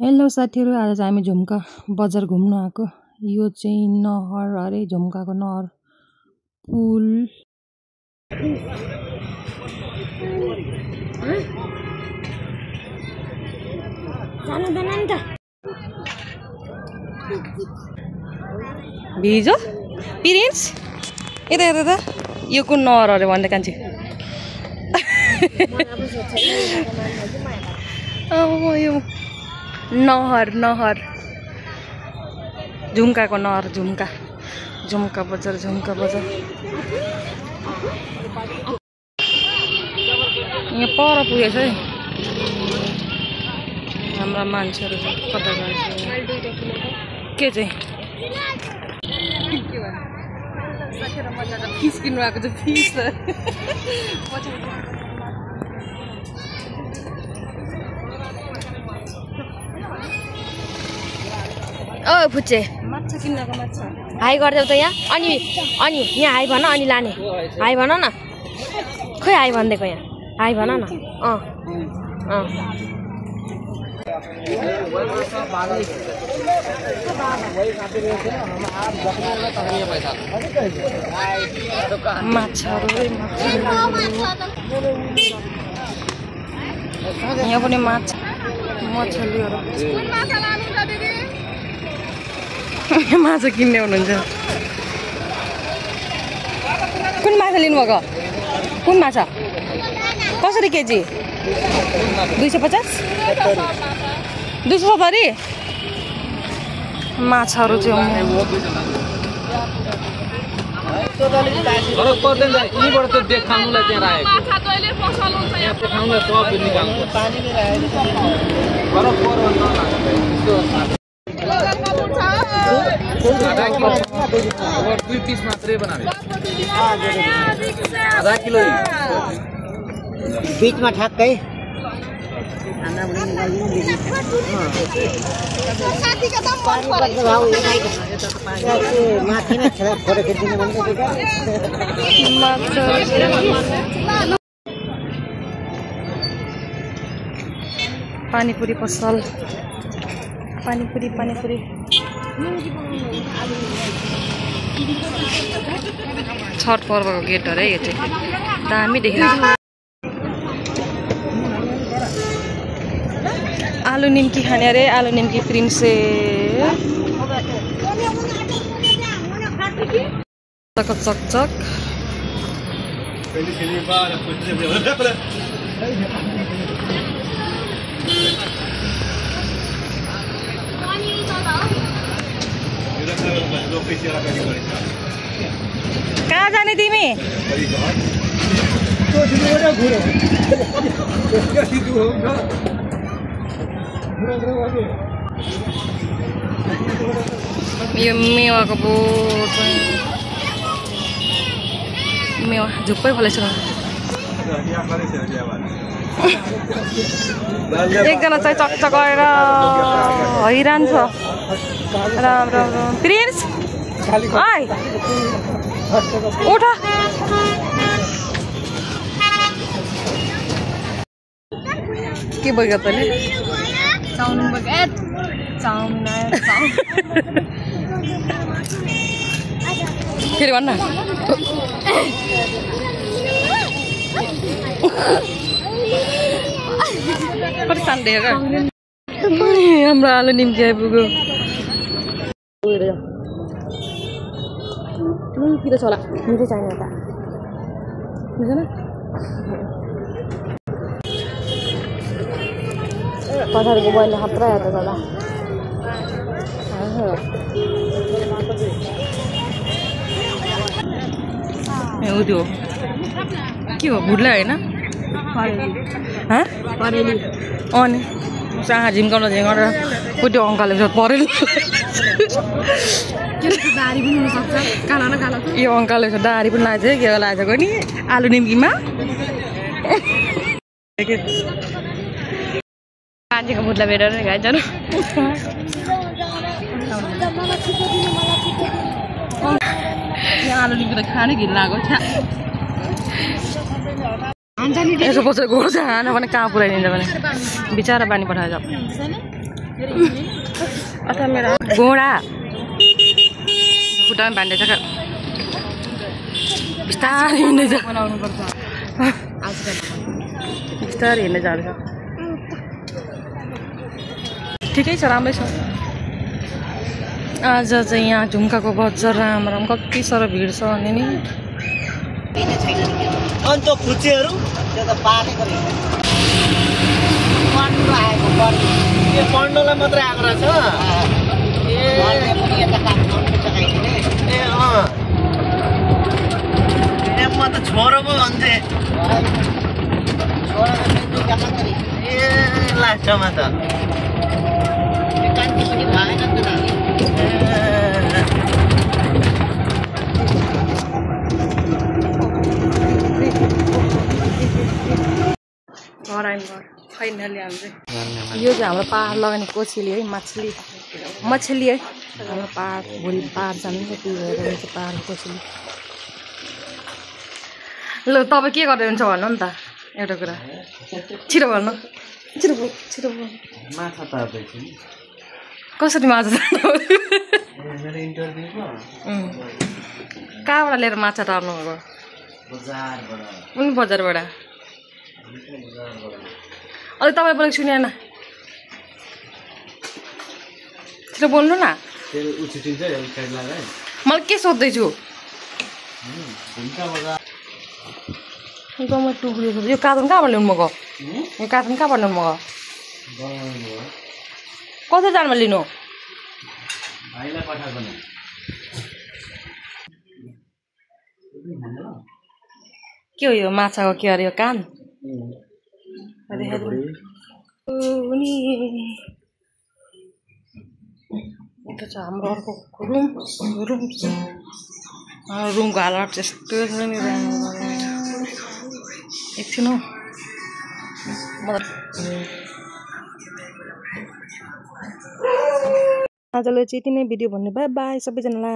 Hello साथीहरु, आज चाहिँ हामी झुम्का बजार घुम्न आएको। यो चाहिँ नहर अरे झुम्काको नहर पुल। भिजो प्रिन्स यता यता त यो कुन नहर अरे भन्दै कान्छी। यो नहर नहर झुम्काको नहर झुम्का झुम्का बजार यहाँ पर पुगेछ है हाम्रा मान्छेहरू कता गएछ के चाहिँ फिस किन्नु आएको चाहिँ फिस ओ फुच्चे माछा किन्नको माछा हाई गर्देऊ त यहाँ अनि यहाँ हाई भन अनि लाने हाई भन न खोइ हाई भन्देको यहाँ हाई भन न माछाहरू यहाँ पनि माछा मछलीहरू माछा किन्ने हुनुहुन्छ। कुन माछा लिनुभएको? कुन माछा कसरी केजी? 250 270 माछाहरू चाहिँ बीच में ठक्कै पानीपुरी पसल पानीपुरी छठ पर्वको गेट अरे यो चाहिँ दामी देखिन्छ। आलु निम्की खाने अरे आलु निम्की प्रिन्से चक कहाँ जाने तिमी? यो मेवाको बोट मेवा झुप्पै फलेछ। एकजना चाहिँ चकचक गरेर हैरान छ। राम प्रिन्स आइ उठ के बग्यो तैँले? चाउमिन बग्यो चाउमिन फेरि भन्न कति सानो देखेको हाम्रो आलु निम्की आइपुग्यो। किन छ होला मिठो चाहिने त बुझेन पछाडिको बहिनी खतरा हेर्दा दादा उ त्यो के हो भुड्ला होइन अनि चाहा झिम्काउन झिङ्गाउन त्यो अङ्काले परेल यो अङ्काले दारी पनि लाग्छ के लागेको नि आलु निम्कीमा मान्छेको मुद्ला भेटेर खाइन्छ आलु निम्की त खानै घिन लाग्यो यसो पछि घोड्छ खाना भने कहाँ पुऱ्याइदिन्छ भने बिचरा बानी पठाएछ। अथवा मेरो घोडा खुट्टामा बाँधेछ क्या बिस्तारै हिँड्दैछ बिस्तारै हिँड्दै जाँदैछ ठिकै छ राम्रै छ आज चाहिँ यहाँ झुम्काको बजार राम कति साह्रो भिड छ भने नि अन्त खुचेहरू त्यो त पाकेको रहेछ पन्डो आएको पन्डो यो पन्डोलाई मात्रै आएको रहेछ ए पनि यता काम गर्नु सकाइदिने ए म त छोरो पो भन्थे छोरो ए लास्टमा त कान्छी पनि भएन त घर आयौँ घर फाइनली हामी चाहिँ यो चाहिँ हाम्रो पहाड लगाउने कोसेली है मछली है हाम्रो पहाड भोलि पहाड जानु त्यही भएर चाहिँ पहाड कोसेली ल तपाईँ के गर्दै हुन्छ भन्नु नि त एउटा कुरा छिटो भन्नु छिटो माछा तार्दैछु कसरी माछा कहाँबाट लिएर माछा तार्नु भएको कुन बजारबाट अलिक तपाईँ बोलेको सुनेन छिटो बोल्नु न मलाई के सोध्दैछु गाउँमा टुक्रिएको यो कार्टुन कहाँबाट ल्याउनु भएको यो कार्टुन कहाँबाट ल्याउनु भएको कति जानमा लिनु के हो यो माछाको के अरे यो कान यो छ हाम्रो अर्को रुमको हालत त्यस्तो छ नि एकछिन हौ आजलाई चाहिँ यति नै भिडियो भन्ने बाई बाई सबैजनालाई